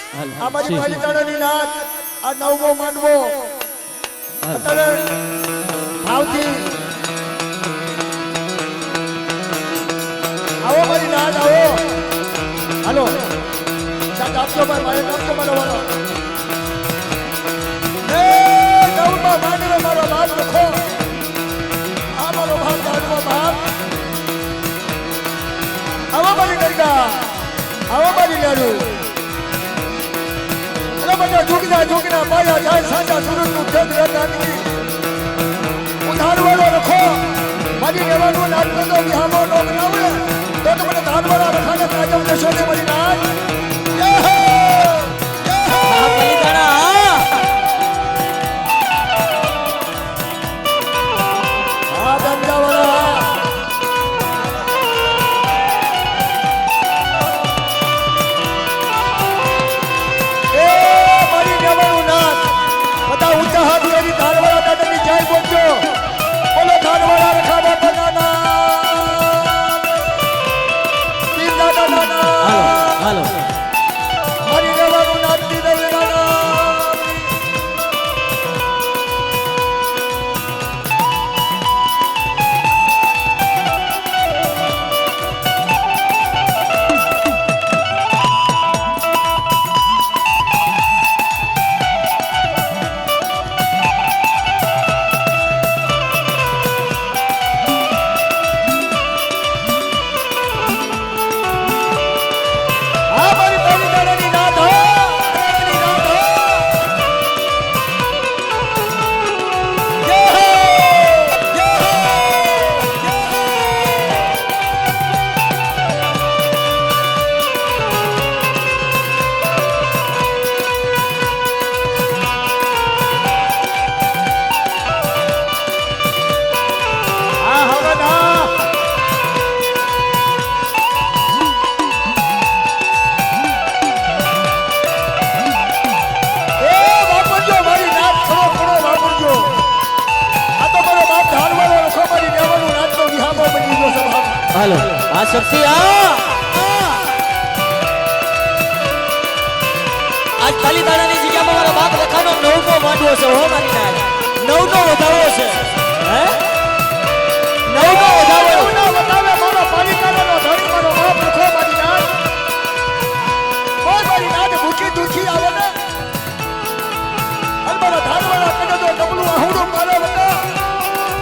અમારી પાલિતાણાની નાથ આ નવમો માંડવો અત્યારે ભાવથી આવો મારી નાથ આવો હાલો સાથ આપજો ભાઈ મારે આપજો મારો વાળો એ નવમો માંડવો મારો બાપ લખો આ મારો ભાગ માંડવો બાપ આવો મારી ગરગા આવો મારી લાડુ બધા જોગીના પાયા જાય સાચા સુરતનું ખેત રહેતા ઉધારવાળો રખો મારી રહેવાનું નાટકો તો વિહામો નો બનાવે તો મને ધારવાળા રખાને તાજમ દેશો ને મારી નાટ જય હો જય હો બલિદાણા આ દંડાવાળા હાલો આ શક્તિ આજ પાલીતાણાની જગ્યામાં મારા બાપ લખાનો નવમો માંડવો છે હો મારી નાય નવનો વધારો છે હે નવનો વધારો વધારે મારો પાલિતાણાનો ધણી મારો બાપ લખો મારી નાય કોઈ મારી નાય ભૂખી દુખી આવે ને અલબત્ત ધારવાળા કને તો ડબલું આહુડું મારે વટા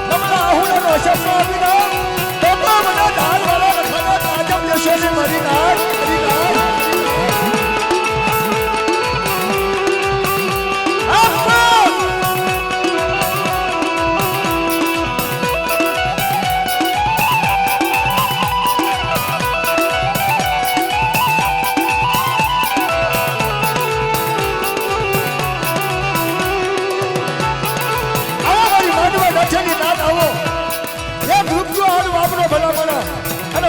ડબલા આહુડાનો શબ્દ આવી ના મારી નાટ મારી નાટ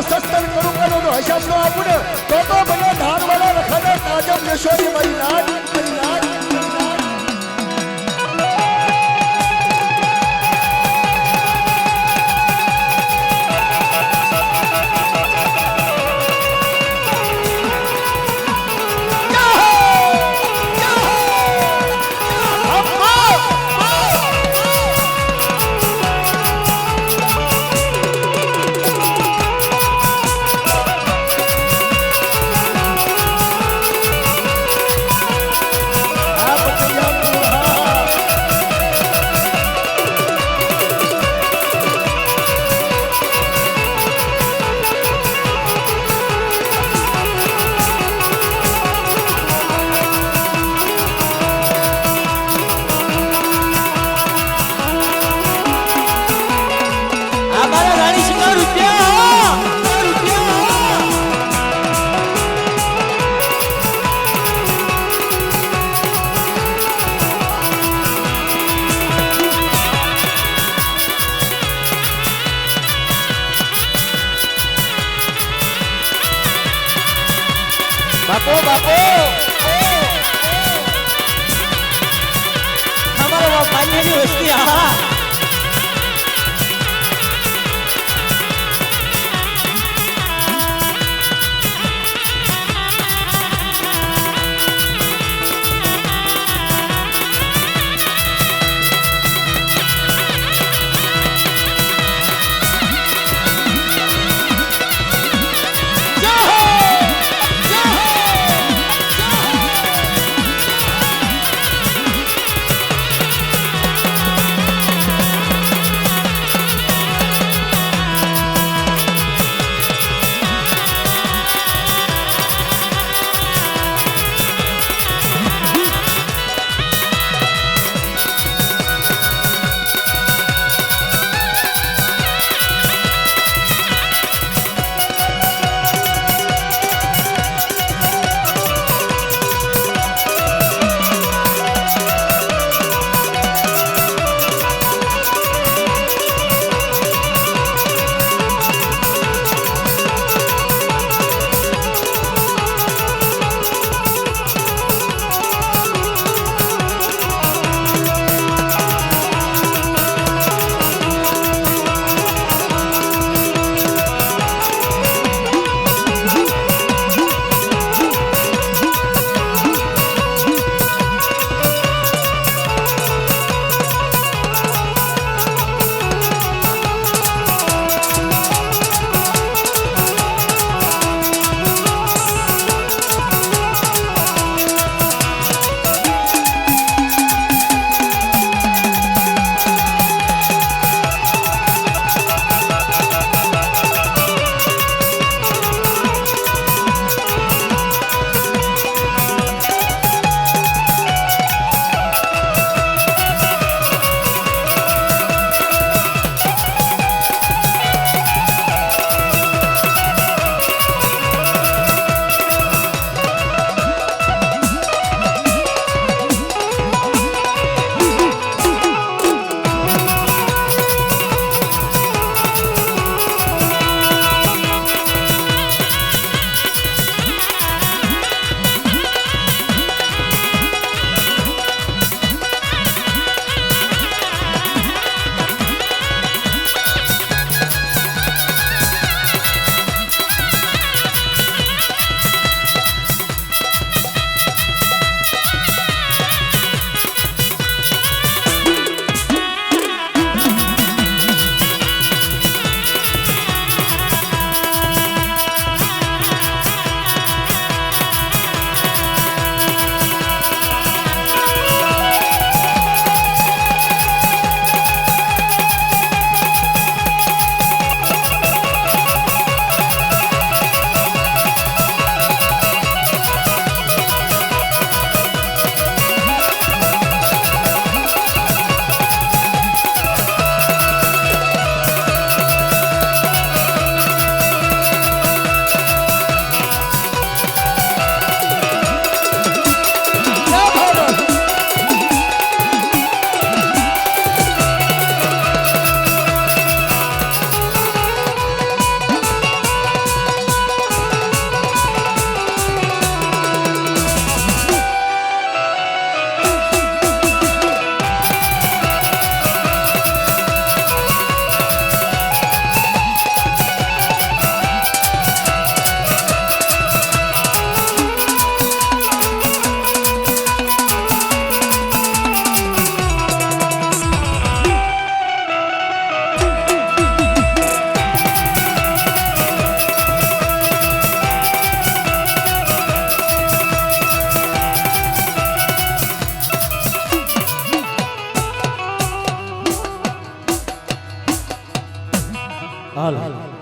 સત્સંગ કરું કરો તો હિસાબ નો આપું ને તો મને ધારવાળા રખાના તાજમ લેશો મારી નાટ મારી નાટ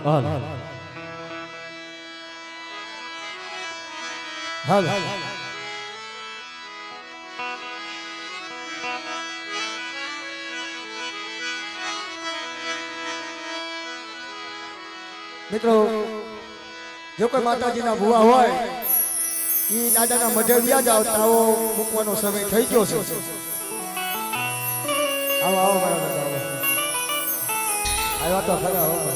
હાલ હાલ મિત્રો જો કોઈ માતાજીના ભુવા હોય એ દાદાના મઢે વ્યા જાવ તાવો મૂકવાનો સમય થઈ ગયો છે. આવો આવો મારા દાદા આવો. આવ્યા તો ખરા આવો.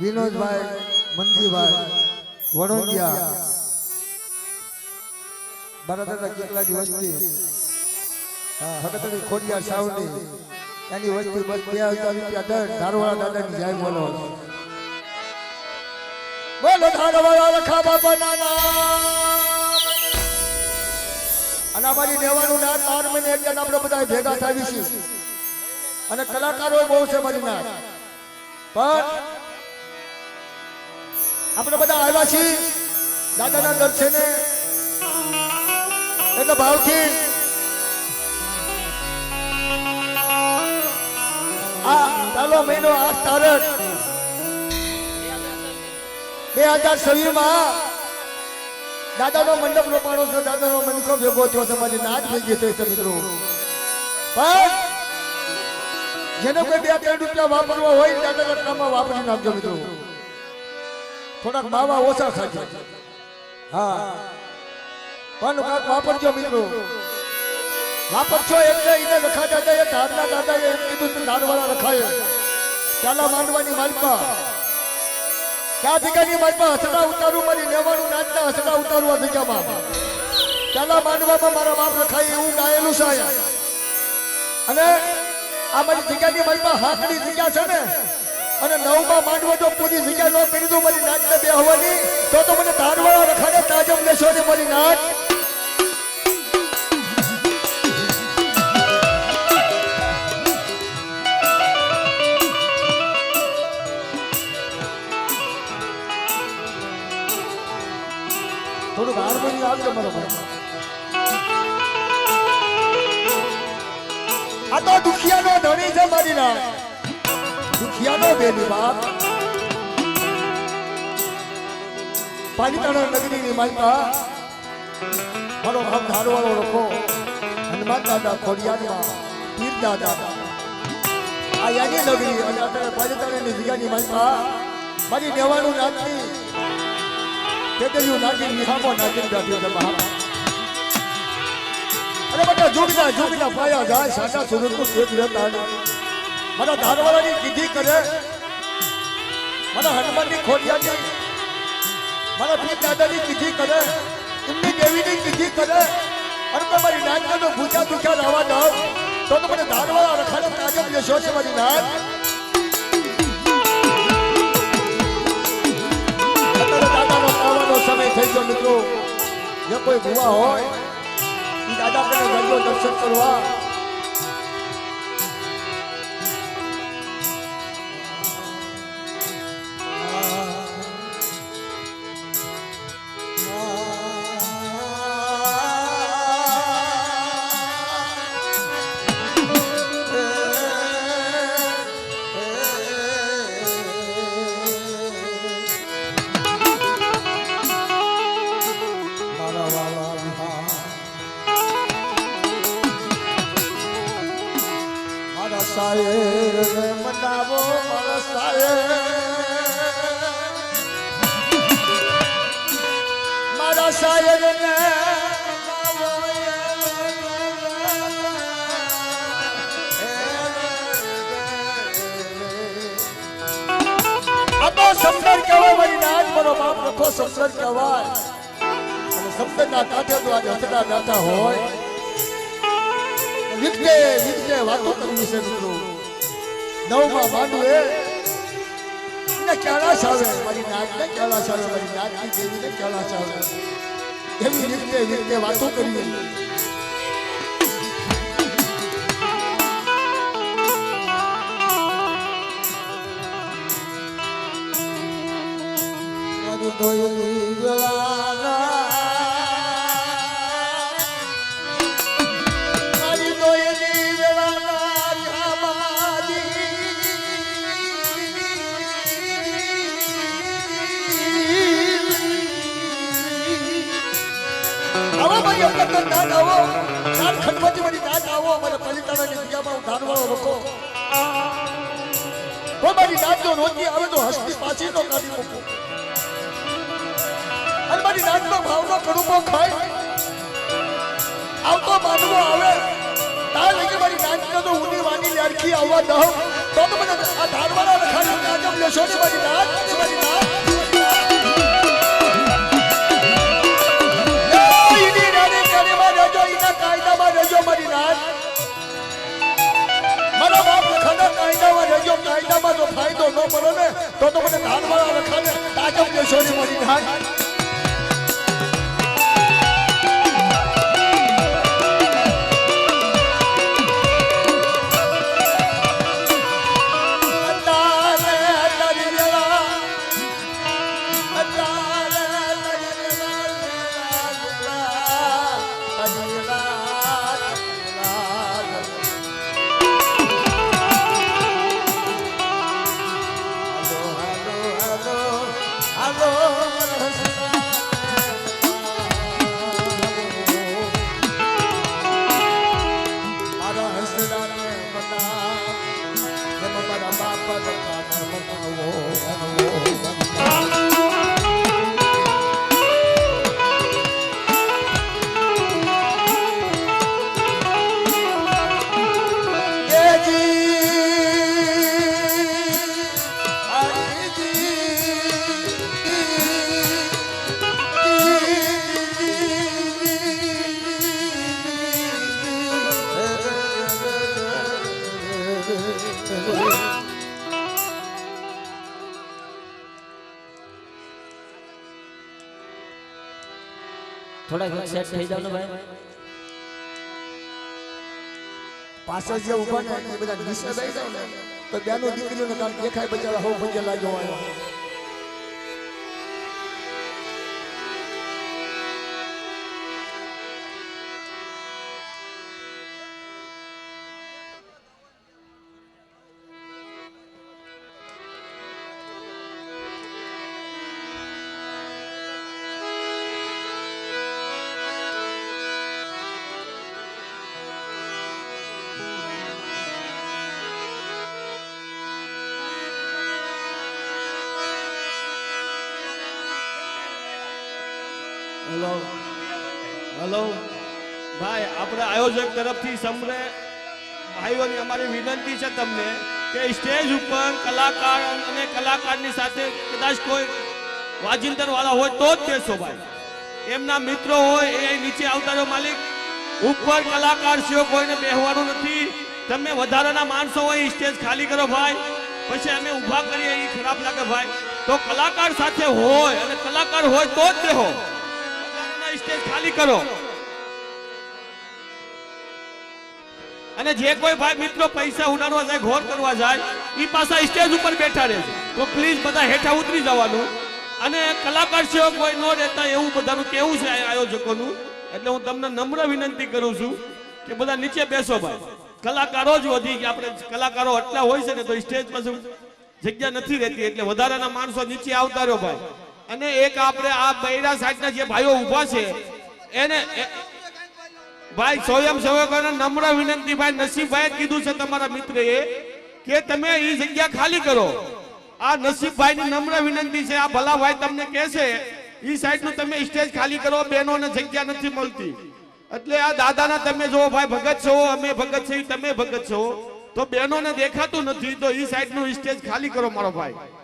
વિનોદભાઈ મંજીભાઈ વડોદિયા બરાબર કેટલાની વસ્તી હકતડી ખોડિયા સાવની એની વસ્તી બસ 2000 રૂપિયા દર ધારવાળા દાદાની જાય બોલો બોલો ધારવાળા રખા બાપાના નામ. અને અમારી દેવાનું નામ 4 મહિને એક જણ આપણે બધા ભેગા થાવીશું અને કલાકારો બહુ છે મારી નામ પણ આપણે બધા આવ્યા છીએ દાદાના દર્શને એટલે ભાવથી આ ચાલો મહિનો 8 તારીખ 2026 માં દાદાનો મંડપ રોપાણો છે. દાદાનો મનકો ભેગો થયો છે. મારી નાચ ભેગી થઈ છે મિત્રો. પણ જેને કોઈ 2-3 રૂપિયા વાપરવા હોય દાદાના કામમાં વાપરી નાખજો મિત્રો. થોડાક માવા ઓછા ખાજો. હા પણ કાંક વાપરજો મિત્રો. વાપરશો એટલે એને રખા દાદાએ ધારના દાદાએ એમ કીધું કે ધારવાળા રખાય ચાલા માંડવાની માલપા ક્યાં જગ્યાની માલપા હસડા ઉતારું મારી લેવાનું નાચતા હસડા ઉતારું આ જગ્યામાં ચાલા માંડવામાં મારા બાપ રખાય એવું ગાયેલું છે. અને આ મારી જગ્યાની માલપા હાથની જગ્યા છે ને અને 9માં માંડવો જો પૂરી જગ્યા ન કરી દઉં મારી નાચને બે હવાની તો મને ધારવાળા રખાને તાજમ લેશો ને મારી નાચ. થોડુંક હાર્મોનિયમ આપજો મારો ભાઈ. આ તો દુખિયાનો ધણી છે મારી ના દુખિયાનો બેની બાપ પાલિતાણા નગરીની માલપા મારો બાપ ધારવાળો રખો હનુમાન દાદા ખોડિયારમાં પીર દાદા આ યાની નગરી અને અત્યારે પાલિતાણાની જગ્યાની માલપા મારી દેવાનું નાચની કેતેયું નાગીન નિહામો નાગીન ગાઠ્યો છે મહારાજ. અરે બધા જોગીના પાયા જાય સાડા સુરતનું પેટ રહેતા મારા ધારવાળાની કીધી કરે મારા હનુમાનની ખોડિયાની મારા પીર દાદાની કીધી કરે એમની દેવીની કીધી કરે અને તમારી નાચનો ભૂજા દુખ્યા લાવવા જાવ તો મને ધારવાળા રખાને તાજબ લેશો છે મારી નાચ. સમય થઈ ગયો મિત્રો. જે કોઈ ભુવા હોય એ દાદા કને ગયો દર્શન કરવા. મનાવો મારા શાયર ને આ તો સમદર કહેવાય મારી નાચ મારો બાપ રખો સમદર કહેવાય અને સમદરના કાંઠે તો આજે હસડા ગાતા હોય વિકતે વાતો કરવી છે મિત્રો. 9માં માંડવે ને કેળા ચાવે મારી નાચને કેળા ચાવે મારી નાચની દેવીને કેળા ચાવે એવી વિકતે વાતો કરવી. મારી દોયલી વેળા અંદર નાદ આવો નાદ ખંડમાંથી મારી નાદ આવો અમારે પલિતાણાની જગ્યામાં હું ધાનવાળો રોકો તો મારી નાદ જો રોજી આવે તો હસ્તી પાછી નો કાઢી મૂકો અને મારી નાદનો ભાવનો કડુબો ખાય આવતો માનવો આવે તાર લગી મારી નાદનો તો ઊંડી વાની લાડકી આવવા દઉં તો મને આ ધાનવાળા રખાડી નાદમ લેશો ને મારી નાદ કાયદામાં જો ફાયદો ન મળે ને તો મને ધાનવાળા રખાને તાજબ દેશો ની મારી ધાન થોડા સેટ થઈ જાવ ને ભાઈ પાછળ જે ઉભા ને એ બધા નીચે બેસી જાવ ને તો બેનો દીકરીઓને કામ દેખાય બચારા હો ભંજે લાગ્યો હોય હેલો હેલો ભાઈ આપણે આયોજક તરફથી સમ્રે ભાઈઓની અમારી વિનંતી છે તમને કે સ્ટેજ ઉપર કલાકાર અને કલાકારની સાથે કદાચ કોઈ વાજિંત્ર વાળા હોય તો જ બેસો ભાઈ એમના મિત્રો હોય એ નીચે આવતા રહો માલિક ઉપર કલાકાર છે કોઈને બેહવાનું નથી તમે વધારાના માણસો હોય સ્ટેજ ખાલી કરો ભાઈ પછી અમે ઊભા કરીએ એ ખરાબ લાગે ભાઈ તો કલાકાર સાથે હોય અને કલાકાર હોય તો જ બેહો સ્ટેજ ખાલી કરો અને જે કોઈ ભાઈ મિત્રો પૈસા ઉડાડવા જાય ઘોર કરવા જાય એ પાછા સ્ટેજ ઉપર બેઠા રહે તો પ્લીઝ બધા હેઠા ઉતરી જવાનું અને કલાકાર છે કોઈ ન રહેતા એવું બધાનું કેવું છે આયોજકોનું એટલે હું તમને નમ્ર વિનંતી કરું છું કે બધા નીચે બેસો ભાઈ કલાકારો જ વધી ગયા આપણે કલાકારો એટલા હોય છે ને તો સ્ટેજ પર જગ્યા નથી રહેતી એટલે વધારાના માણસો નીચે આવતા રહ્યો ભાઈ અને એક આપણે આ બૈરા સાઈડના જે ભાઈઓ ઊભા છે એને ભાઈ સ્વયંસેવકોને નમ્ર વિનંતી ભાઈ નસીબભાઈ કીધું છે તમારા મિત્રએ કે તમે એ જગ્યા ખાલી કરો આ નસીબભાઈની નમ્ર વિનંતી છે આ ભલા ભાઈ તમને કહેશે એ સાઈડનું તમે સ્ટેજ ખાલી કરો બહેનોને જગ્યા નથી મળતી એટલે આ દાદાના તમે જો ભાઈ ભગત છો અમે ભગત છે તમે ભગત છો તો બહેનોને દેખાતું નથી તો એ સાઈડનું સ્ટેજ ખાલી કરો મારો ભાઈ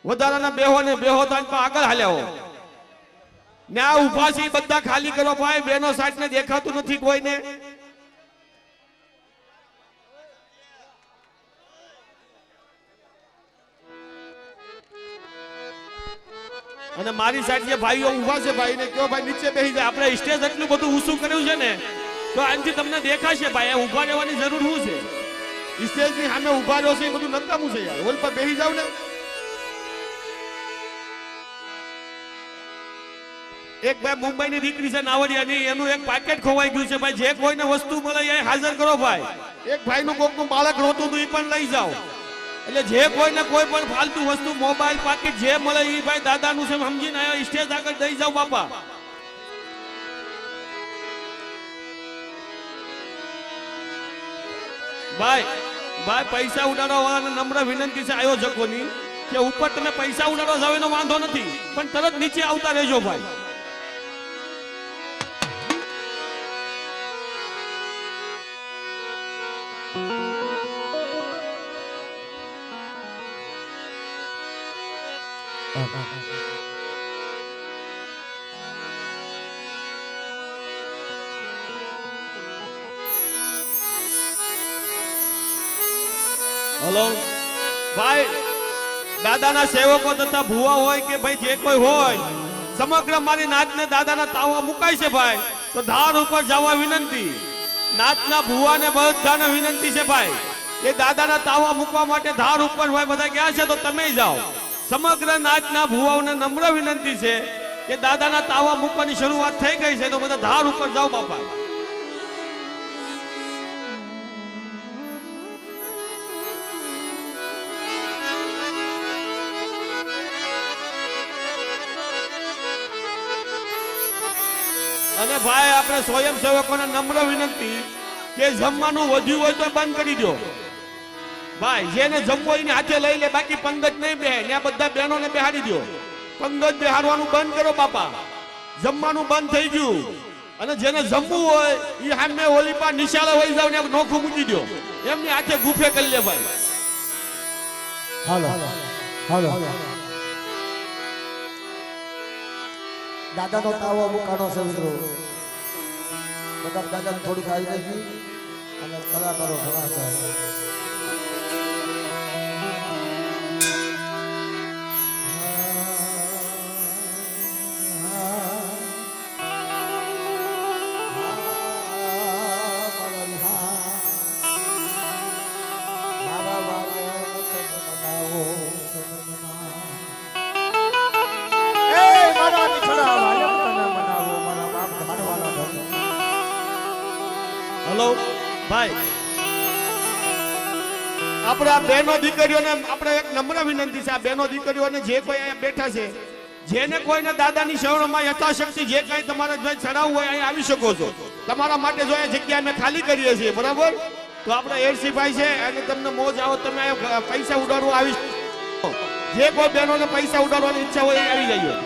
વધારાના બેહો ને બેહો તો આગળ હાલ્યા ને આ ઉભા છે બધા ખાલી કરો ભાઈ બેનો સાઈડ ને દેખાતું નથી કોઈને અને મારી સાઈડ જે ભાઈઓ ઊભા છે ભાઈ ને કયો ભાઈ નીચે બેસી જાય આપણે સ્ટેજ એટલું બધું ઊંચું કર્યું છે ને તો આનાથી તમને દેખાશે ભાઈ ઊભા રહેવાની જરૂર શું છે સ્ટેજ ની સામે ઊભા રહ્યો છે એ બધું નકામું છે યાર ઓલ પર બેસી જાવ ને એક ભાઈ મુંબઈ ની દીકરી છે નાવડિયાની એનું એક પેકેટ ખોવાઈ ગયું છે ભાઈ જે કોઈને વસ્તુ મળે એ હાજર કરો ભાઈ એક ભાઈ નું કોકનું બાળક રોતું હતું એ પણ લઈ જાઓ એટલે જે કોઈને કોઈ પણ ફાલતુ વસ્તુ મોબાઈલ પાકીટ જે મળે એ ભાઈ દાદાનું છે સમજીને આવ્યો સ્ટેજ આગળ દઈ જાઓ બાપા ભાઈ ભાઈ પૈસા ઉડાડવા અને નમ્ર વિનંતી છે આયોજકોની કે ઉપર તમે પૈસા ઉડાડવા જાવ એનો વાંધો નથી, પણ તરત નીચે આવતા રહેજો ભાઈ. હલો ભાઈ, દાદાના સેવકો તથા ભુવા હોય કે ભાઈ જે કોઈ હોય, સમગ્ર મારી નાચને દાદાના તાવા મુકાય છે ભાઈ, તો ધાર ઉપર જવા વિનંતી. નાચના ભુવાને બધાને વિનંતી છે ભાઈ કે દાદાના તાવા મૂકવા માટે ધાર ઉપર ભાઈ બધા ગયા છે તો તમે જાઓ. સમગ્ર નાચના ભુવાઓને નમ્ર વિનંતી છે કે દાદાના તાવા મૂકવાની શરૂઆત થઈ ગઈ છે તો બધા ધાર ઉપર જાઓ બાપા. અને ભાઈ આપણે સ્વયંસેવકોને નમ્ર વિનંતી કે જમવાનું વધ્યું હોય તો બંધ કરી દો ભાઈ. જેને જમવો એને હાથે લઈ લે, બાકી પંગત નહીં બેહે. ને બધા બહેનોને બેહાડી દો. પંગત બેહાડવાનું બંધ કરો બાપા. જમવાનું બંધ થઈ ગયું. અને જેને જમવું હોય એ સામે ઓલી પા નિશાળે વહી જાવ ને નોખું મૂકી દો. એમની હાથે ગુફે કરી લે ભાઈ. હાલો હાલો દાદાનો તાવો મુકાનો છે મિત્રો. બધા દાદાને થોડીક આવી જશે અને કલાકારો ઘણા છે. હલો ભાઈ, આપણે આ બહેનો દીકરીઓને આપણે એક નમ્ર વિનંતી છે. આ બહેનો દીકરીઓને જે કોઈ અહીંયા બેઠા છે, જેને કોઈને દાદાની શરણમાં યથાશક્તિ જે કઈ તમારે ચડાવવું હોય અહીં આવી શકો છો. તમારા માટે જો આ જગ્યા અમે ખાલી કરીએ છીએ બરાબર, તો આપણે એરસીભાઈ છે અને તમને મોજ આવો તમે પૈસા ઉડાડવા આવી શકો. જે કોઈ બહેનોને પૈસા ઉડાડવાની ઈચ્છા હોય એ આવી જઈએ.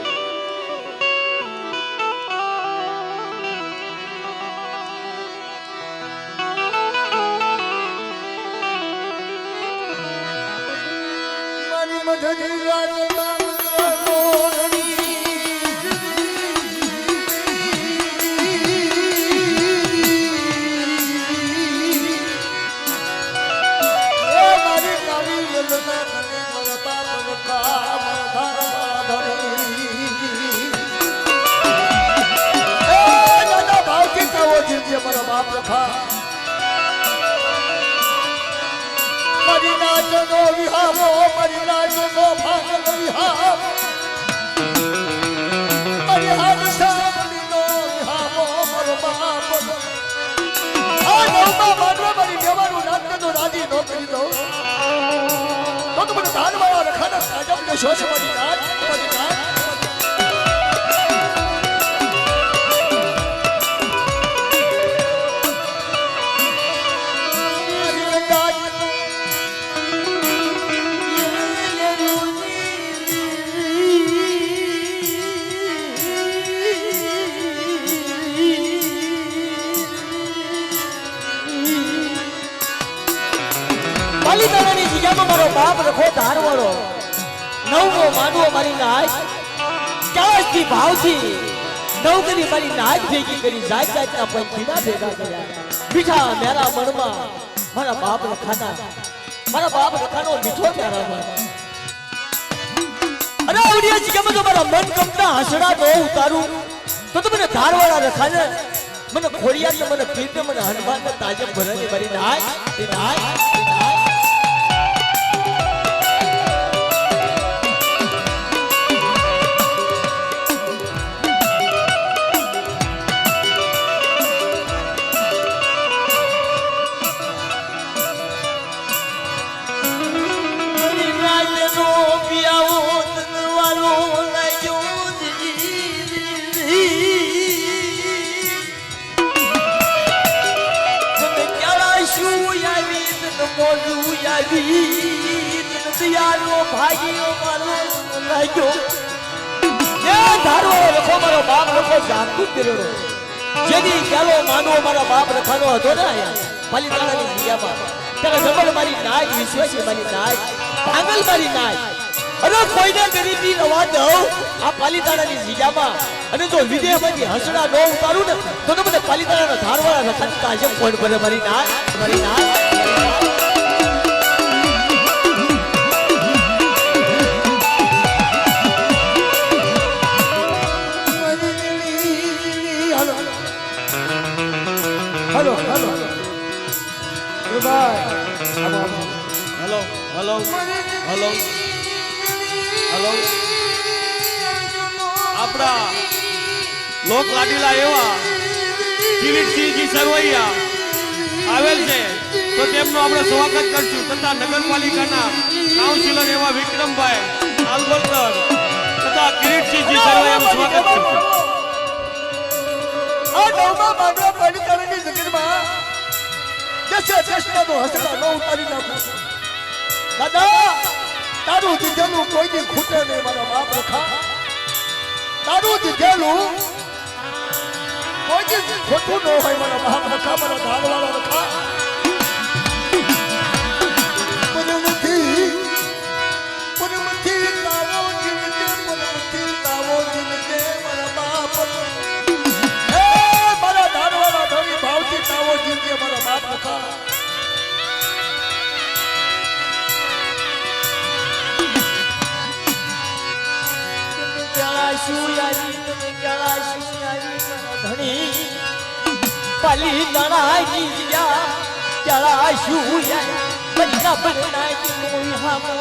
પાલીતાણાની જગ્યામાં મારો બાપ રખો ધારવાળો નવમો માંડવો મારી નાચ ચાસથી ભાવથી નવકરી મારી નાચ ભેગી કરી જાત જાતના પંખીના ભેગા કર્યા. મીઠા મેરા મનમાં મારા બાપ રખાનો મીઠો પ્યારા. અરે આવડિયા જગ્યામાં તો મારા મન ગમતા હસડા ન ઉતારું તો મને ધારવાળા રખાને મને ખોડિયા ને મને પીર ને મને હનુમાન ને તાજબ ભરાની મારી નાચ તે નાચ. આવી દિયાનો ભાગ્યો મારો લાગ્યો એ ધારો લખો મારો બાપ લખો જાગતું પીરડો જેની ચાલો માનવો મારા બાપ લખાનો હતો ને પાલિતાણાની જગ્યામાં ત્યારે જબર મારી નાય વિશ્વાસી મારી નાય પાગલ મારી નાય અને કોઈને ગરીબી રવા દઉં આ પાલિતાણાની જગ્યામાં અને જો વિદેહમાંથી હસડા ન ઉતારું ને તો મને પાલિતાણાના ધારવાળા લખાની કાજમ કોણ ભરે મારી નાય મારી નાય હલો હલો એ ભાઈ હેલો હેલો હેલો હેલો આપણા લોક લાડીલા એવા કિરીટસિંહજી સરવૈયા આવેલ છે તો તેમનું આપણે સ્વાગત કરશું તથા નગરપાલિકાના કાઉન્સિલર એવા વિક્રમભાઈ આલગોલકર તથા કિરીટસિંહજી સરવૈયાનું સ્વાગત કરશું આ નવમા માંડવા પાલિતાણાની જગતમાં દસે દસનાનો હસડા ન ઉતારી નાખું દાદા તારું દીધેલું કોઈ દી ખૂટે નહીં મારા બાપ રખા તારું દીધેલું કોઈ દી ખોટું ન હોય મારા બાપ રખા મારા ધારવાળા રખા પાલિતાણાની જગ્યા ક્યાળા શું બન્ના બનાવી મોઈ હામો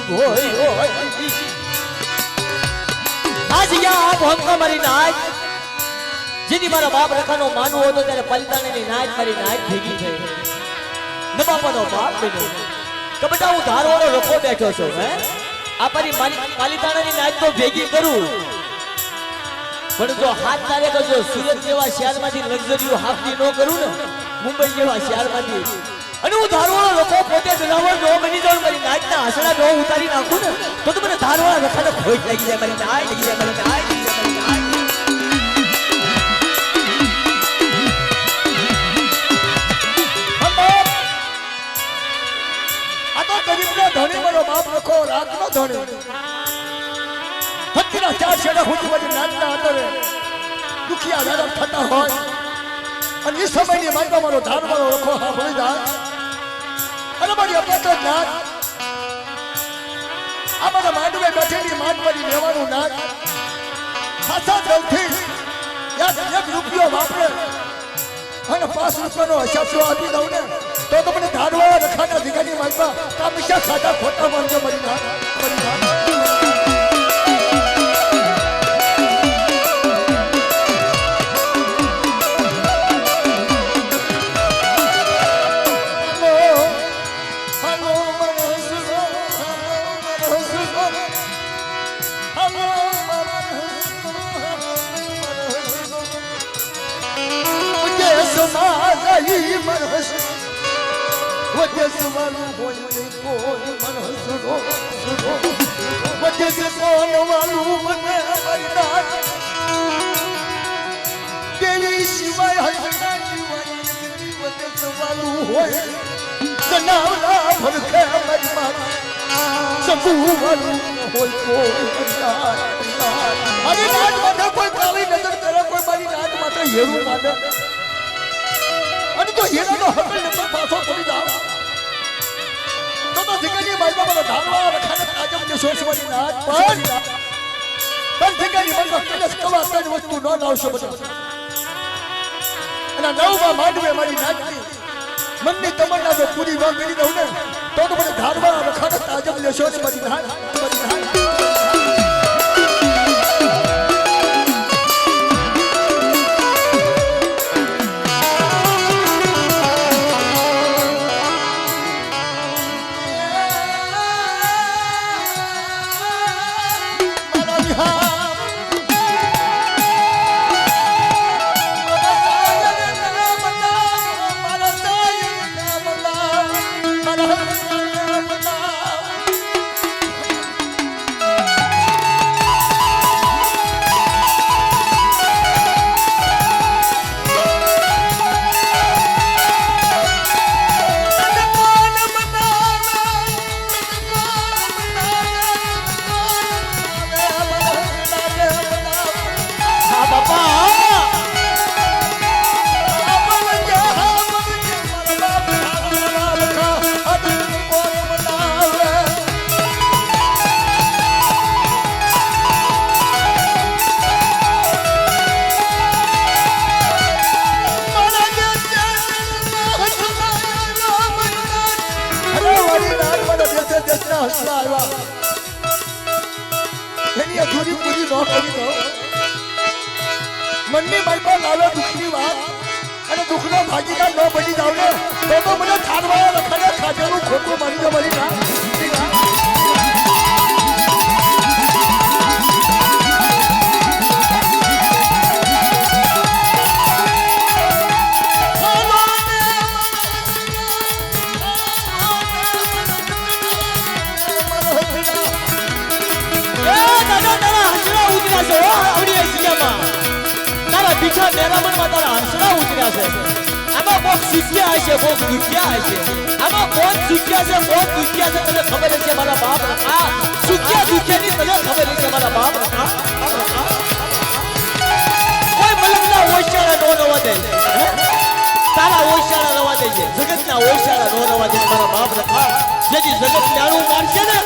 ભોયો આ જગ્યા ભોંકા મારી નાચ જેની મારા બાપ રખાનો માનવો હતો ત્યારે પાલિતાણાની નાચ મારી નાચ ભેગી થઈ ન બાપાનો બાપ બન્યો કે બેટા હું ધારવાળો રખો બેઠો છું હે આ પાલિતાણાની નાચ તો ભેગી કરું પણ જો 7 તારીખે જો સુરત જેવા શહેરમાંથી લક્ઝરીઓ હાફી ન કરું ને મુંબઈ જેવા શહેરમાંથી અને હું ધારવાળો લોકો પોતે જનાવર નો બની જાઉં મારી નાચના હસડા નો ઉતારી નાખું ને તો મને ધારવાળા રખાને ખોટ લાગી જાય મારી નાચ લાગી જાય મારી નાચ લાગી જાય મારી નાચ આ તો ગરીબનો ધણી મારો બાપ રખો રાતનો ધણી હત્તીના 4 છેડા સુધી મારી નાચના આદરે દુખિયા નરક થતા હોય અને એ સમયની માર્ગમાં મારો ધારવાળો રખો હા ભળી જાય અને મારી અપતો નાચ આ મારા માંડવે બેઠેલી માંડવાની લેવાનું નાચ સાચા દલથી એક રૂપિયો વાપરે અને 5 રૂપિયાનો હિસાબ આપી દઉં ને તો મને ધારવાળા રખાના દીકરાની માર્ગમાં કામિશા ખાતા ખોટા માનજો મારી નાચ મારી નાચ વજસ વાલું હોય ને કોઈ મનસુરો વજસ કોણ વાલું મને મરદાર તેરી સિવાય હસના જીવન વજસ વાલું હોય જનાવરા ભરખે મારી માર સબુ વાલું હોય કોઈ મરદાર અરે નાચ માટે કોઈ કાળી નજર કરે કોઈ મારી નાચ માટે હેરું માને અને તો હેરાનો હકલ નંબર પાછો પડી જાવ તો ધીકાની બાઈમાં મને ધારવાળા રખાને કાજમ ને સોસવાની નાચ પણ ધીકાની બાઈમાં કલસ કવા તજ વસ્તુ ન લાવશો બધા અને નવમાં માંડવે મારી નાચની મનની તમન્ના જો પૂરી ન કરી દઉં ને તો મને ધારવાળા રખાને કાજમ લેશો ને મારી નાચ મારી નાચ મને દેશે દેશના હસલા આવ્યા એની અધૂરી પૂરી ન કરી દો મનની માલપા લાવે દુઃખની વાત અને દુઃખનો ભાગીદાર ન બની જાવ ને તો મને ખાધવાળા રખાને ખાધેલું ખોટું માની દો મારી ના પીછા મેરામણમાં તારા હંસડા ઉતર્યા છે આમાં કોક સુખ્યા હશે કોક દુખ્યા હશે આમાં કોક સુખ્યા છે કોક દુખ્યા છે તને ખબર છે મારા બાપ આ સુખ્યા દુખ્યાની તને ખબર છે મારા બાપ કોઈ મલકના ઓશિયાળા નો રવા દે તારા ઓશિયાળા રવા દે છે જગતના ઓશિયાળા નો રવા દે મારા બાપ રખા જેથી જગત ન્યાણું માનશે ને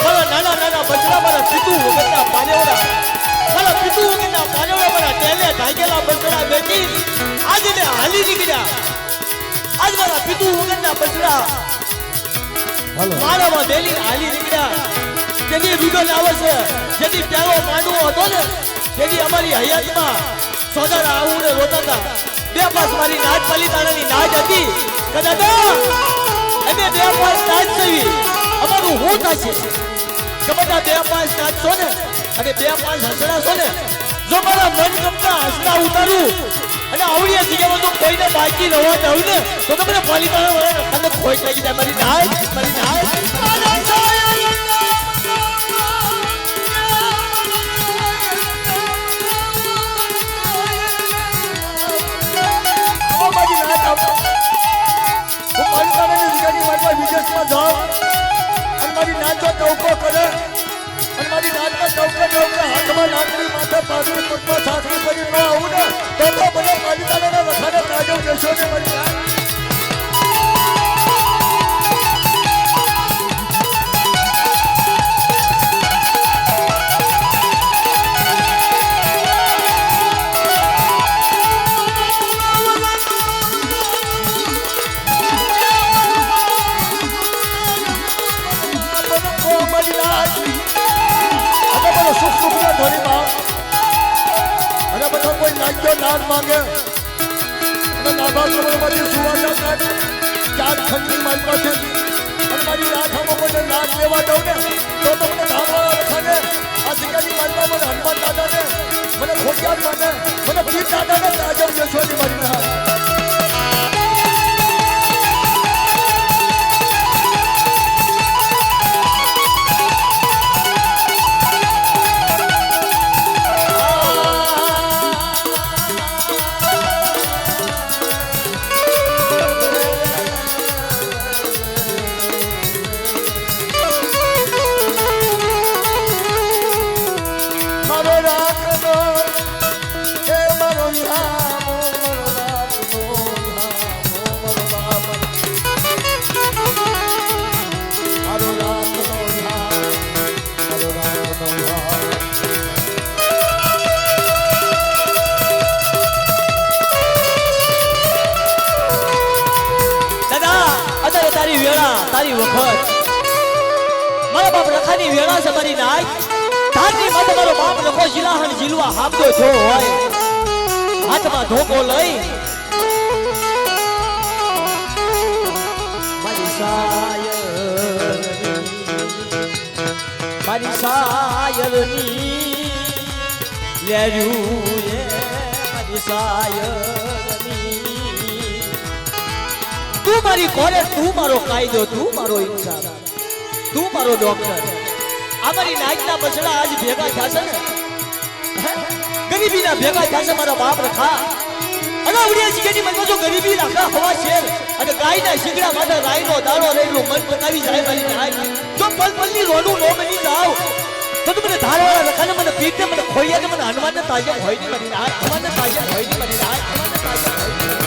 મારા નાના નાના બચડા મારા પિતુ વગરના પાનેવડા મારા પિતુ વગરના પાનેવડા મારા ટેલે ઢાકેલા બચડા બેટી આજે ને હાલી નીકળ્યા આજ મારા પિતુ વગરના બચડા મારામાં બેલી હાલી નીકળ્યા જેની રૂડન આવે છે જેની પ્યારો માંડવો હતો ને જેની અમારી હયાતમાં સોનારા આવું ને રોતા હતા બે પાસ મારી નાચ પાલિતાણાની નાચ હતી કદાચ અમે બે પાસ નાચ સવી અમારું હું થશે કે બધા બે પાંચ નાચશો ને અને બે પાંચ હસડાશો ને જો મારા મન ગમતા હસડા ઉતારું અને આવડિયા જગ્યામાં તો કોઈને બાકી રહેવા દઉં ને તો તમને પાલિતાણા વાળા રખાને ખોઈ લાગી જાય મારી નાચ વિદેશમાં જાઉં અને મારી નાચો ટવકો કરે અને મારી નાચના ટવકે હાથમાં નાચની માથે પાઘડી પગમાં સાંકળી કરી ન આવું ને તો મને પાલિતાણાના રખાને તાજો દેશો ને મારી નાચ અને બધા કોઈ નાગ્યો નાદ માંગે અને નાભા કમળમાંથી સુવાસા નાદ ચાર ખંડની માલમાંથી અને મારી આંખોમાં કોઈને નાદ લેવા દઉં ને તો તમને ધારવાળા રખાને આ જગ્યાની માલમાં મને હનુમાન દાદાને મને ખોટિયાર માને મને પીર દાદાને તાજવ યશોની મારી નાદ તારી વખત મારા બાપ રખાની વેળા છે મારી નાચ ધારની માથે મારો બાપ લખો શિલાહન જીલવા હાબદો જો હોય હાથમાં ધોકો લઈ મારી સાયરની લેર્યું એ મારી સાયરની તું મારી કોરે તું મારો કાયદો તું મારો ઇન્સાફ તું મારો ડોક્ટર આ મારી નાચના બછડા આજ ભેગા થશે ને ગરીબીના ભેગા થશે મારા બાપ રખા અને આવડિયા જીગેની મનમાં જો ગરીબી રાખા હવા છે અને ગાયના શીંગડા માથે રાયનો દાડો રહેલું મન બનાવી જાય મારી નાચ જો પલપલની રોડું નો બની જાવ તો તું મને ધારવાળા રખાને મને પીઠને મને ખોઈએ મને હનુમાનને તાજબ હોય નહીં મારી નાચ હનુમાનને તાજબ હોય નહીં મારી નાચ હનુમાનને તાજબ હોય નહીં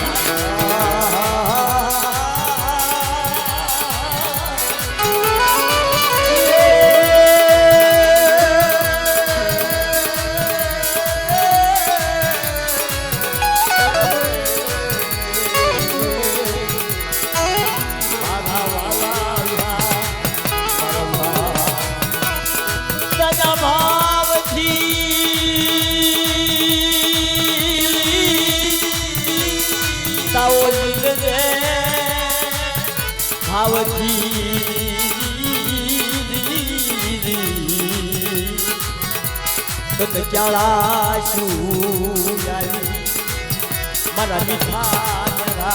ક્યાળા શું મારા મીઠા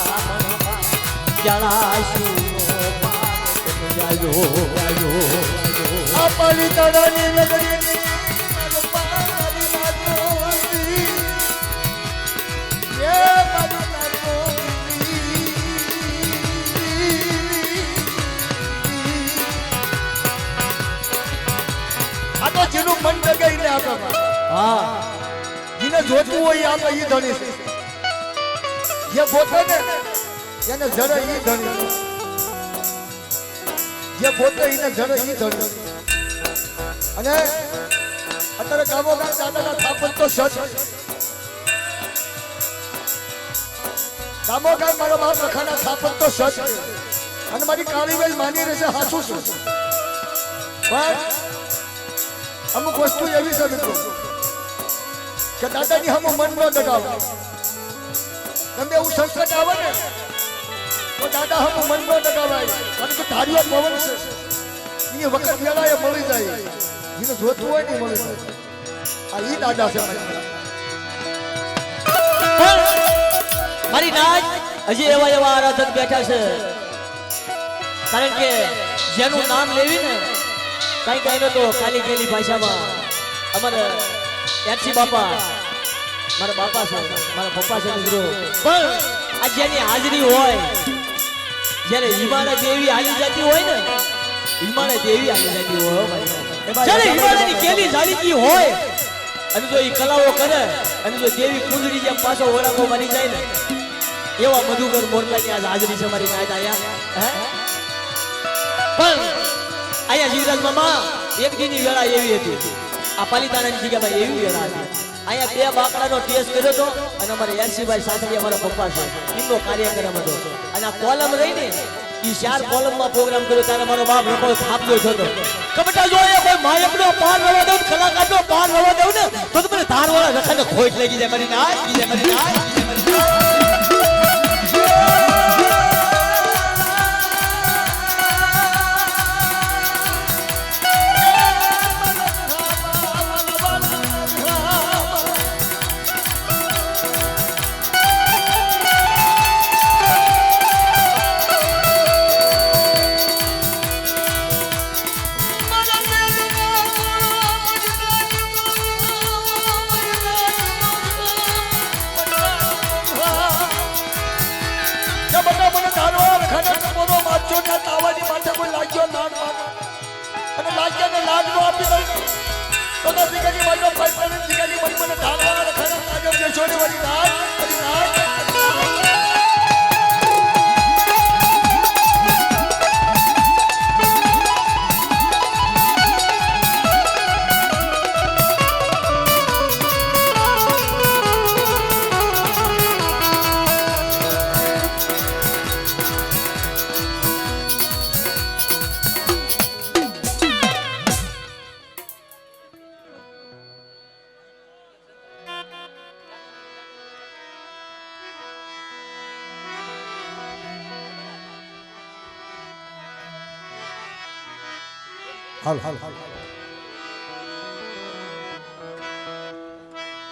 ક્યાળા શું આપણી તળાની નગરીની મારી નાગોરી, એ મારી નાગોરી. આ તો જેનું મન ડગાઈને આપે, હા જેને જોતું હોય એ આપે, ઈ ધણી છે. જે પોતે ને એને જડે ઈ ધણી છે. જે પોતે એને જડે ઈ ધણી છે. અને અત્યારે ગામો ગામ દાદાના થાપણ તો સચ. ગામો ગામ મારા બાપ લખાના થાપણ તો સચ. અને મારી કાળીબાઈ માની રહેશે હાસું છું. પણ અમુક વસ્તુ એવી છે મિત્રો કે દાદાની હમ મન ન દગાવે. ગમે એવું સંકટ આવે ને તો દાદા હમ મન ન દગાવાય. કારણ કે ધાર્યો પવન છે એ વખત વેળાએ મળી જાય. એને જોતું હોય ને મળી જાય. આ ઈ દાદા છે મારી નાચ. હજી એવા એવા આરાધક બેઠા છે. કારણ કે જેનું નામ લેવી ને કઈ કઈ તો કાલી ગયેલી ભાષામાં અમારા યાદસી બાપા મારા બાપા છે, મારા પપ્પા છે મિત્રો. પણ આ જેની હાજરી હોય, જ્યારે હિમાલય દેવી હાલી જતી હોય ને, હિમાલય દેવી હાલી જતી હોય જ્યારે હિમાલયની કેલી જાળીતી હોય અને જો એ કલાઓ કરે અને જો દેવી કુંજરી જેમ પાછો વળાકો મારી જાય ને, એવા મધુકર મોરલાની આજ હાજરી છે મારી નાચ આયા. પણ અહીંયા જીવરાજ મામા એક દીની વેળા એવી હતી, આ પાલીતાણાની જગ્યામાં એવી વેળા હતી. અહીંયા બે બાકડાનો ટેસ્ટ કર્યો હતો અને અમારે યાસીભાઈ સાથે અમારા પપ્પા છે એમનો કાર્યક્રમ હતો. અને આ કોલમ રહીને એ 4 કોલમમાં પ્રોગ્રામ કર્યો ત્યારે મારો બાપ રખો થાપતો થતો. કબટા જોઈએ કોઈ માયકનો પાર રવા દઉં, કલાકારનો પાર રવા દઉં ને તો મને ધારવાળા રખાને ખોટ લાગી જાય મારી નાચ.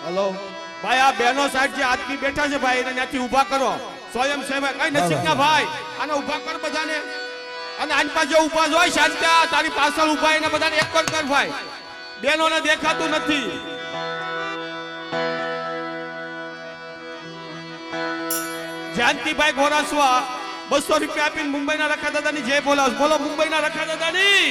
હલો ભાઈ, આ બેનો સાહેબ જે આદમી બેઠા છે ભાઈ, એને ત્યાંથી ઊભા કરો. સ્વયંસેવક કઈ નજીકના ભાઈ, આને ઊભા કર બધાને. અને આની પાસે જે ઊભા હોય શાંતા તારી પાછળ ઊભા એને બધાને એક કર ભાઈ. બેનોને દેખાતું નથી. જયંતિભાઈ ગોરાસવા 200 રૂપિયા આપીને મુંબઈના રખા દાદાની જય બોલાવ. બોલો મુંબઈના રખા દાદાની.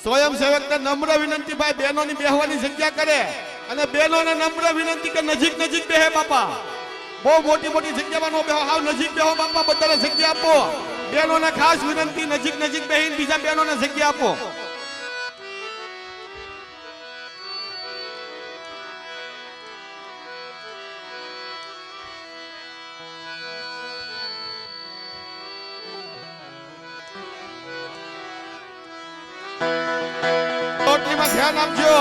સ્વયંસેવક ને નમ્ર વિનંતી ભાઈ, બહેનોની બેહવાની જગ્યા કરે. અને બહેનોને નમ્ર વિનંતી કે નજીક નજીક બેહે બાપા. બહુ મોટી મોટી જગ્યામાં નો બેહો, હાવ નજીક બેહો બાપા. બધાને જગ્યા આપો. બહેનોને ખાસ વિનંતી, નજીક નજીક બેહીને બીજા બહેનોને જગ્યા આપો. ધ્યાન આપજો.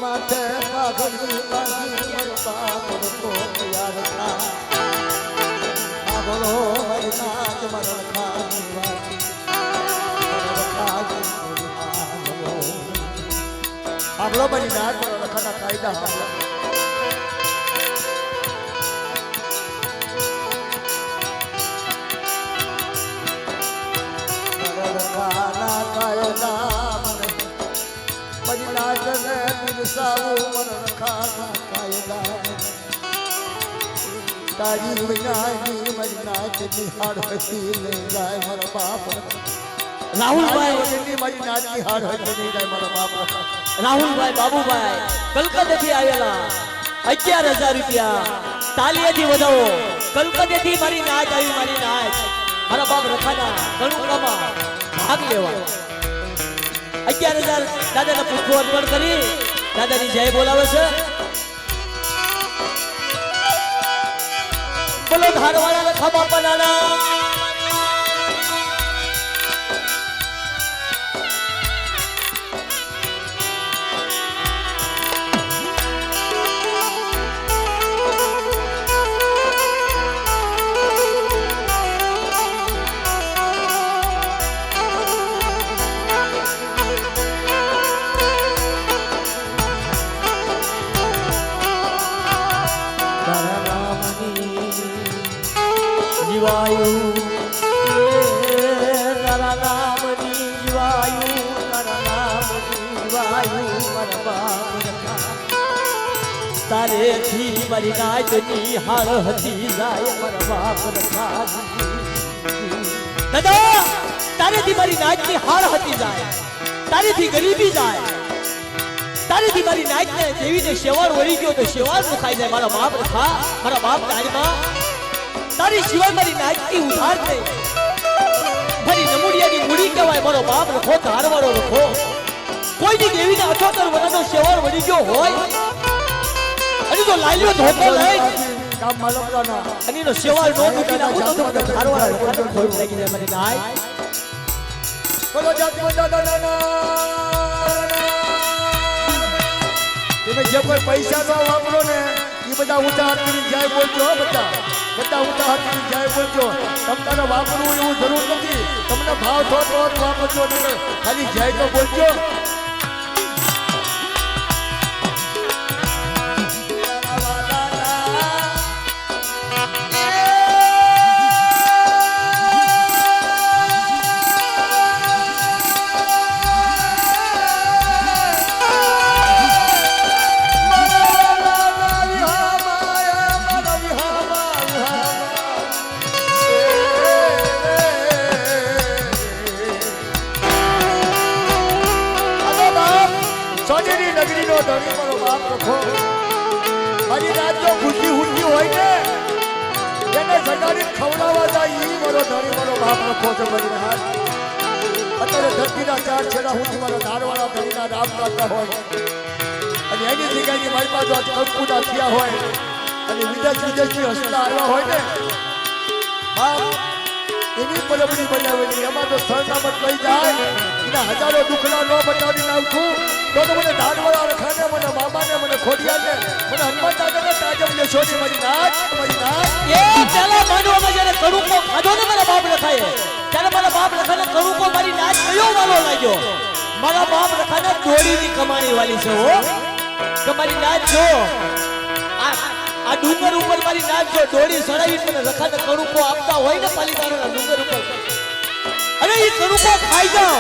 માથે પાઘડી બાંધી બાપડો તો યાર થા બોલો મારી નાચ મરણ ખાની વાત આપણો મારી નાચ મરણ ખાના કાયદા આપણો ખાના કાયદા મારી નાચ ને પીરસાવું મરણ ખાના કાયદા તારી વિનાની મારી નાચ નિહાળ હતી લઈ જાય મારા બાપ રાહુલભાઈ મારી નાચ નિહાળ હતી લઈ જાય મારા બાપ રાહુલભાઈ બાબુભાઈ કલકત્તાથી આવેલા 11,000 રૂપિયા તાલીએથી વધાવો કલકત્તાથી મારી નાચ આવી મારી નાચ મારા બાપ રખાના કણુકામાં ભાગ લેવા 11,000 દાદાના પુષ્પો અર્પણ કરી દાદાની જય બોલાવે છે બોલો ધારવાળા રખા બાપાના જીવાયું તારા નામની જીવાયું તારા નામની જીવાયું મારા બાપ રખા તારેથી મારી નાચની હાર હતી જાય મારા બાપ રખા દાદા તારેથી મારી નાચની હાર હતી જાય તારેથી ગરીબી જાય તારેથી મારી નાચને દેવીને શેવાળ વળી ગયો તો શેવાળ નું ખાઈ જાય મારા બાપ રખા મારા બાપ નાચમાં તારી સિવાય મારી નાચની ઉધાર થઈ મારી નમુડિયાની મૂડી કહેવાય મારો બાપ રખો ધારવાળો રખો કોઈની દેવીને 78 વર્ષનો શેવાળ વળી ગયો હોય અને તો લાલ્યો ધોકો લઈ કામ માલકરાના અને એનો શેવાળ નો મૂકી નાખો તો ધારવાળો રખો ખોઈ લાગી જાય મારી નાચ બોલો જાતિ દાદા તમે જે કોઈ પૈસા નો વાપરો ને એ બધા ઊંચા હાથ કરી જાય બોલજો બધા ઊંચા હાથ કરી જાય બોલજો તમારે વાપરવું એવું જરૂર નથી તમને ભાવ થતો તો વાપરજો નકર ખાલી જાય તો બોલજો મારી રાત જો ખુશી હુંડી હોય ને એને સગાડી ખવડાવવા જાય ઈ મારો ધણી મારો બાપ રખો છે મારી રાત અત્યારે ધરતીના 4 છેડા હુંડી મારો ધારવાળા ધણીના રામ ગાતા હોય અને એની જગ્યાએ મારી પાસે કંકુના થયા હોય અને વિદેશથી હસતા આવ્યા હોય ને બાપ એની પરબડી બનાવેલી એમાં તો સરનામત લઈ જાય એના હજારો દુખડા ન બતાવીને આવતું તો મને ધારવાળા રખાને મને મામાને મને ખોડિયાને મને હનુમાન દાદાને તાજમ લેશો ને મારી નાચ એ પેલા માનવામાં જ્યારે કરુકો ખાધો ને મારા બાપ રખાએ ત્યારે મારા બાપ રખાને કરુકો મારી નાચ કયો વાલો લાગ્યો મારા બાપ રખાને દોડીની કમાણી વાલી છે હો કે મારી નાચ જો આ ડુંગર ઉપર મારી નાચ જો દોડી સડાવી મને રખાને કણુકો આપતા હોય ને પાલીતાણાના ડુંગર ઉપર અને એ કણુકો ખાઈ જાઓ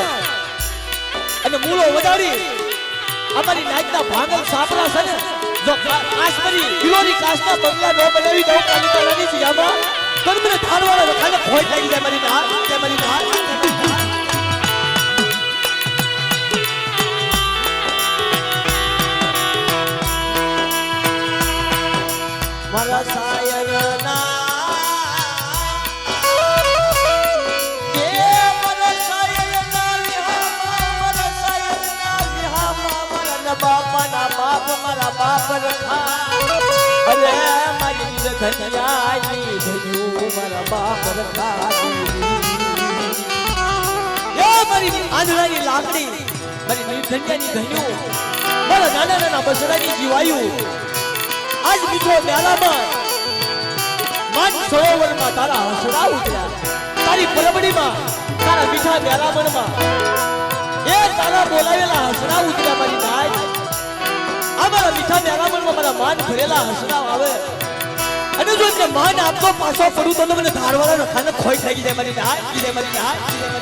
અને મૂળો વગાડી અમારી નાચના ભાંગલ સાપરા છે ને જો કાશ્મીરી કિલોની કાશના બંગલા ન બનાવી દઉં પાલીતાણાની જગ્યામાં તો મને ધારવાળા રખાને ખોટ લાગી જાય મારી નાચ મારા સાયરના બાપાના બાપ મારા બાપ રખા અરે મારી ધનિયાની ધન્યુ મારા બાપ રખા એ મારી આંધળાની લાકડી મારી નિર્ધન્યાની ધન્યુ મારા નાના નાના બસડાની જીવાયું આજ મીઠો મેલામાં માન સરોવરમાં તારા હસડા ઉતર્યા તારી પરબડીમાં તારા મીઠા મેલામણમાં એ તારા બોલાવેલા હસડા ઉતર્યા મારી નાય અમારા મીઠા મેલામણમાં મારા માન ભરેલા હસડા આવે અને જો તે માન આપતો પાછો પડું તો મને ધારવાળા રખાને ખોઈ થઈ જાય મારી નાય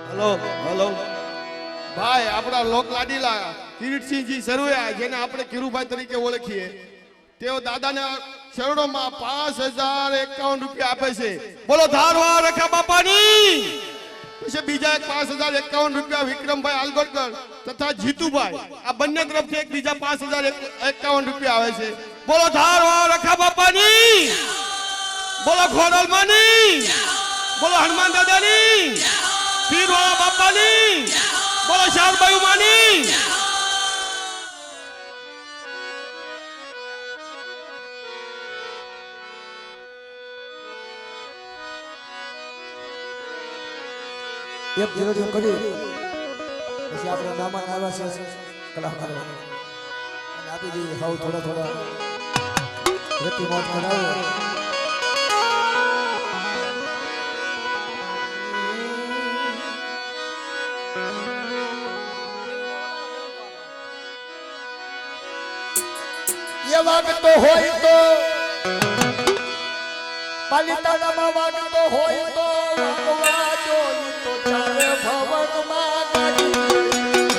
હેલો હેલો ભાઈ આપણા લોક લાડીલા કિરીટસિંહજી સરવૈયા જેને આપણે કિરુભાઈ તરીકે ઓળખીએ તેઓ દાદાના શરણોમાં 5051 રૂપિયા આપે છે બોલો ધારવા રખા બાપાની પછી બીજા એક 5051 રૂપિયા વિક્રમભાઈ આલગોડકર તથા જીતુભાઈ આ બંને તરફથી એક બીજા 5051 રૂપિયા આવે છે બોલો ધારવા રખા બાપાની બોલો ખોડલમાની બોલો હનુમાન દાદાની પીરવાળા બાપાની બોલો શારબાઈ માની એક જરૂર કરી પછી આપણે મહેમાન આવ્યા છે કલાકારો અને આપી દઈએ હાવ થોડા થોડા રતિ મોત કરાવો ये वागतो होय तो पालितानाમાં वागतो होय तो वागवा જોઈ તો ચારે ભવનમાં ગાડી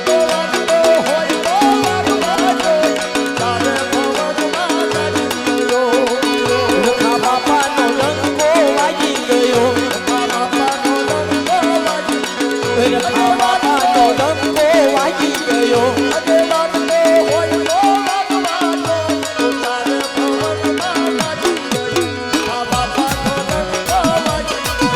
તો વાગતો હોય તો વાગવા જોઈ ચારે ભવનમાં ગાડી રખા બાપાનો ડંકો વાગી ગયો રખા બાપાનો ડંકો વાગી ગયો રખા બાપાનો ડંકો વાગી ગયો અરે વાગતો હોય તો વાગવા જોઈ તો ચારે ભવનમાં ગાડી રખા બાપાનો ડંકો વાગી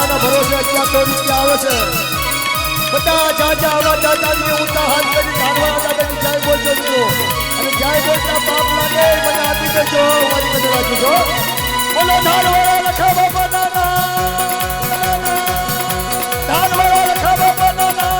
દાદાના ભરોસે અત્યારે 100 રૂપિયા આવે છે બધા જાજા આવા દાદાની ઊંચા હાથ કરી ધારવાળા દાદાની જય બોલજો મિત્રો અને જય બોલતા પાપ લાગે મને આપી દેજો વારી બધે રાખજો બોલો ધારવાળા લખા બાપા દાદા ધારવાળા લખા બાપા દાદા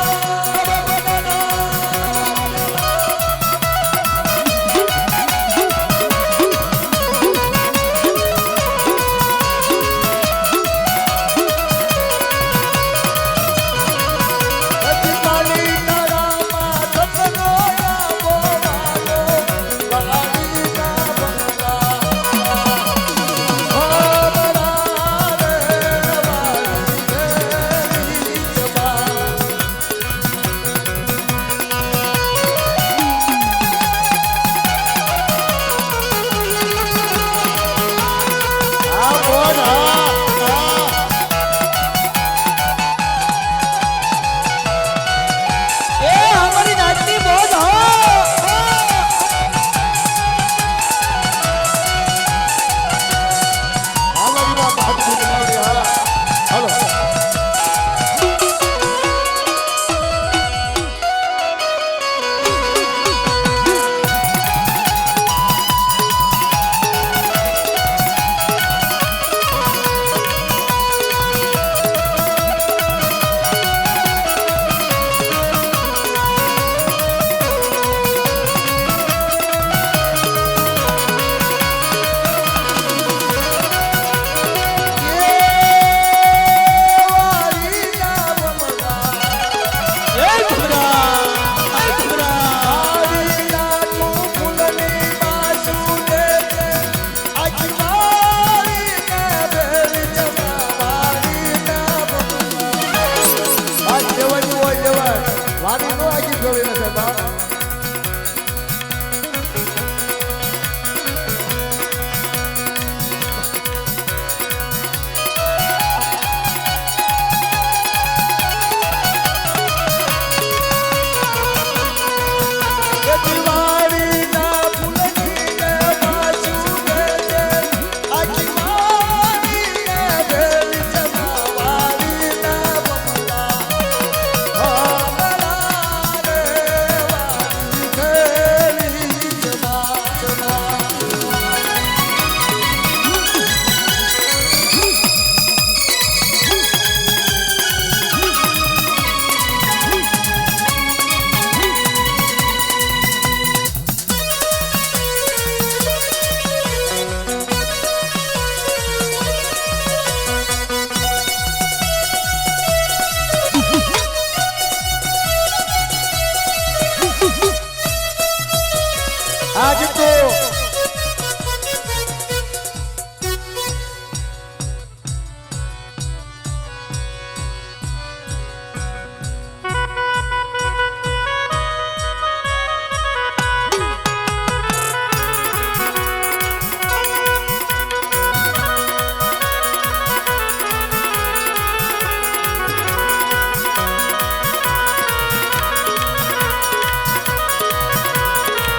आज तो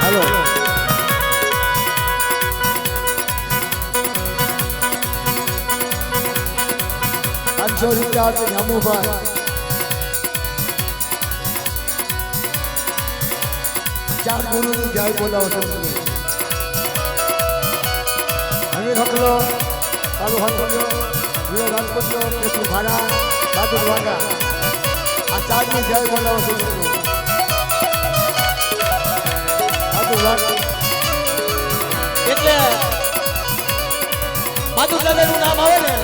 हेलो 500 રૂપિયા આપી હમુભાઈ ચાર ગુરુની જય બોલાવો છો હવે રખલો ચાલુ હંકલો વીરો રાજકોટનો કેસુ ભાડા બહાદુર વાંગા આ ચારની જય બોલાવો છો બહાદુર વાંગા એટલે બહાદુર દાદાનું નામ આવે ને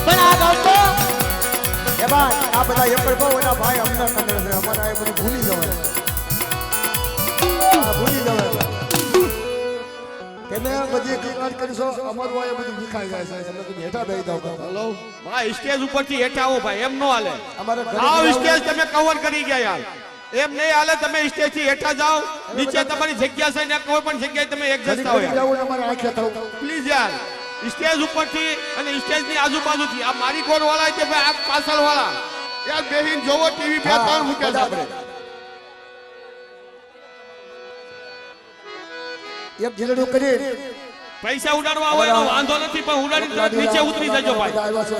પણ આ ગામ તો એ ભાઈ આ બધા એક પર બહુ એના ભાઈ અમને કંદર છે અમારા એ બધું ભૂલી જવાય આ ભૂલી જવાય તમે બધી કલાક કરીશો અમારું આ બધું વિખાઈ જાય છે તમે તમે હેઠા બેહી જાવ હેલો ભાઈ સ્ટેજ ઉપરથી હેઠા આવો ભાઈ એમ નો હાલે અમારે આવ સ્ટેજ તમે કવર કરી ગયા યાર એમ નહીં હાલે તમે સ્ટેજ થી હેઠા જાઓ નીચે તમારી જગ્યા છે ને કોઈ પણ જગ્યાએ તમે એડજસ્ટ થાઓ યાર અમારે આંખે થાવ પ્લીઝ યાર સ્ટેજ ઉપરથી અને સ્ટેજ ની આજુબાજુથી આ મારી કોર વાળા કે ભાઈ આ પાછળ વાળા યાર બેહીન જોવો ટીવી બે ત્રણ મૂકે છે આપણે એક જીલડું કરી પૈસા ઉડાડવા હોય એનો વાંધો નથી, પણ ઉડાડી તરત નીચે ઉતરી જજો ભાઈ. આવ્યા છે.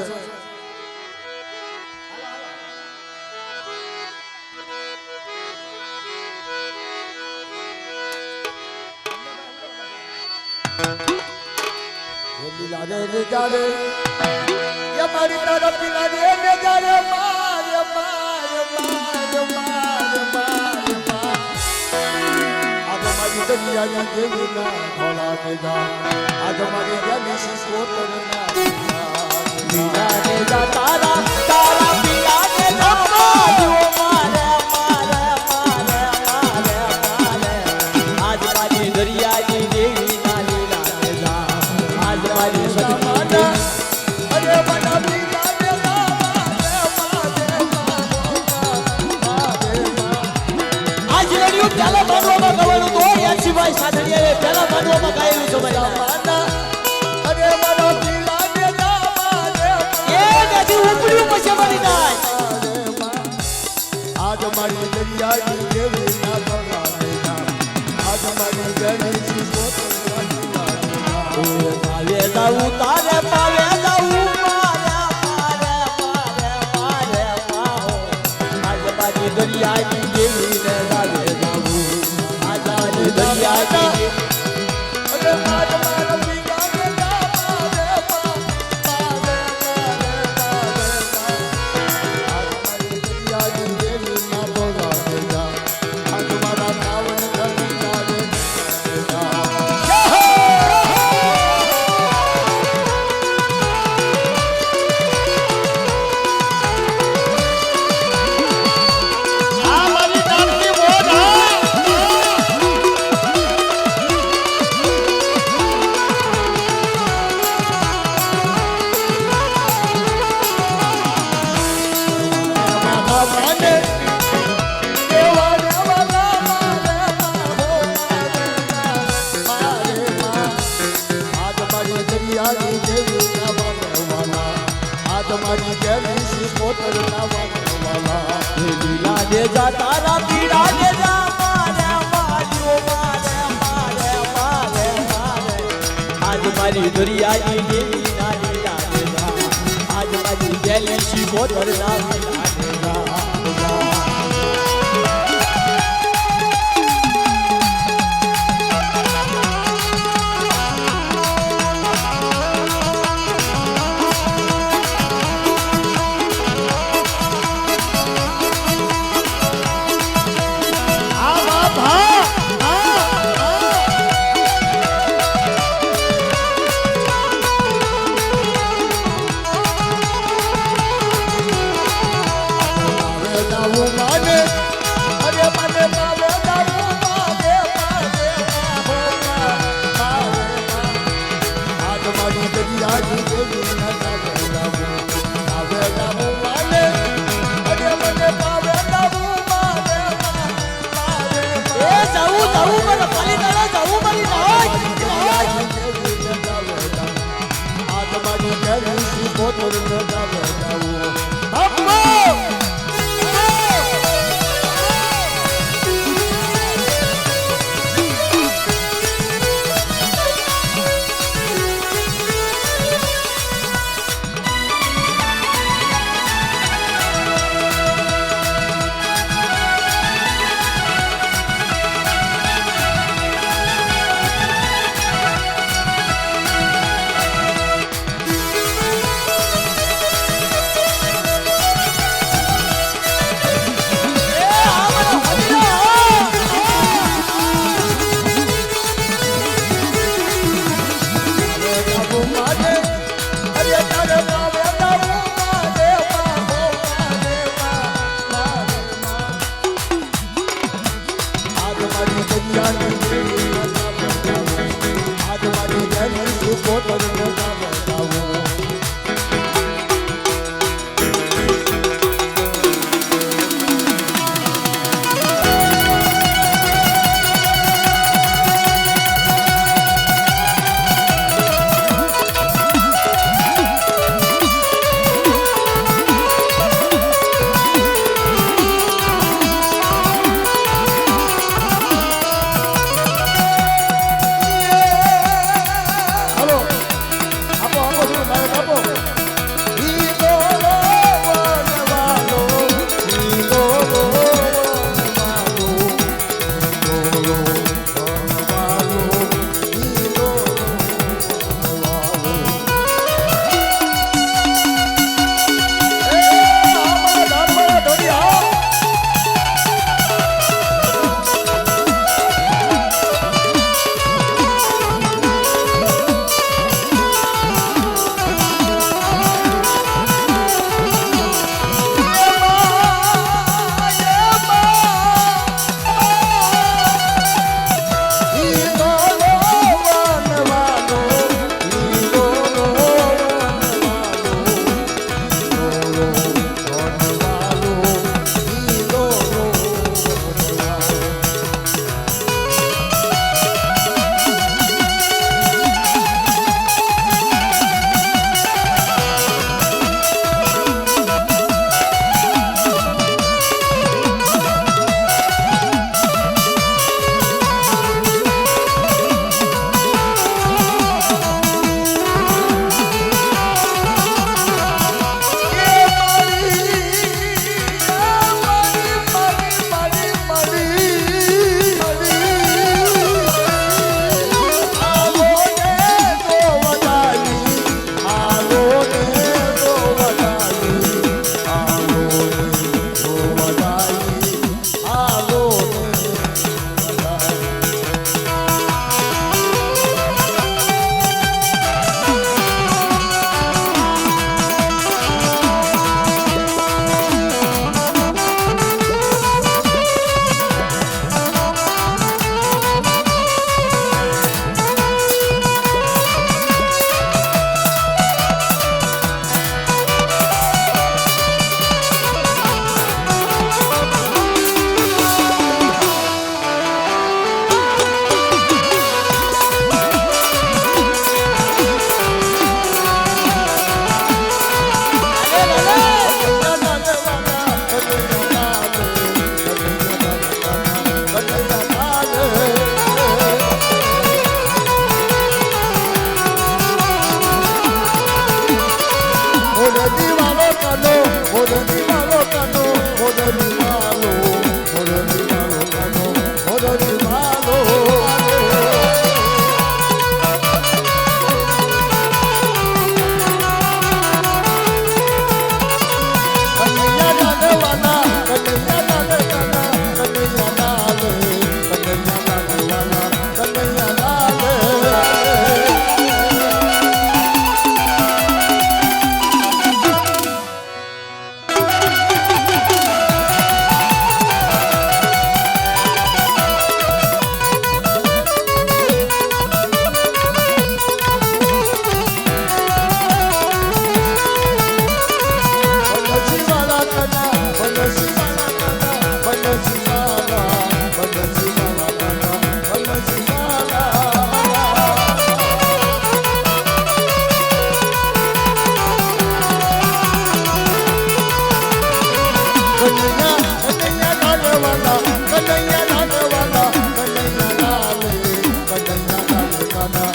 એ લીલા રે જાડે એ મારી તરફ લીલા રે જાડે માર માર માર માર માર માર આજ મારી દરિયાની દેવી ના ભોલા દેજા આજ મારી ગલી શિકોતર ના લીલા ને જા તારા તારા પીલા ને જા મારે મારે મારે મારે મારે આજ મારી દરિયાની દેવી ના લીલા ને જા આજ મારી સદમાના અરે બના લીલા રે મારે આજ લડ્યું પેલા માનવામાં ગવાનું તો યાસીભાઈ સાધણીયાએ પેલા માનવામાં ગાયેલું છે ભાઈ અરે બના લીલા રે મારે એ નથી ઉપડ્યું પછી મરી જાય આજ મારી દરિયાની દેવી ના ભગવા દેજા આજ મારી ગલી શિકોતર ના પાવે જાઉં તારે પાવે જાઉં મારે મારે મારે મારે માહો આજ મારી દરિયાની દેવી ને જાવે જાઉં આજ મારી દરિયાની અરે માર માર લીલા રે મારે મારે આજ મારી દરિયાની દેવી ના ભગવા દેજા આજ મારા નાવન ગલી જાવે આ મારી નામની મોજ માને દેવા દેવા મારે મારે આજ મારી દરિયાની દેવી ના વાલા આજ મારી ગેલી શિકોતર ના વાલા લીલા દે જા તારા પીડા દે જા મારે માર્યો મારે મારે મારે મારે આજ મારી દરિયાની દેવી ના લીલા દે જા આજ મારી ગેલી શિકોતર ના લીલા દે જા માને અરે મને માવે દારૂ માગે માગે આજ મારી દરિયાની દેવી ના આવે દારૂ માને અરે મને માવે દારૂ માગે એ જાવું જાવું મને ખાલી તારા જાવું મારી નાય આજ મારી ગેલી શિકોતર ના માના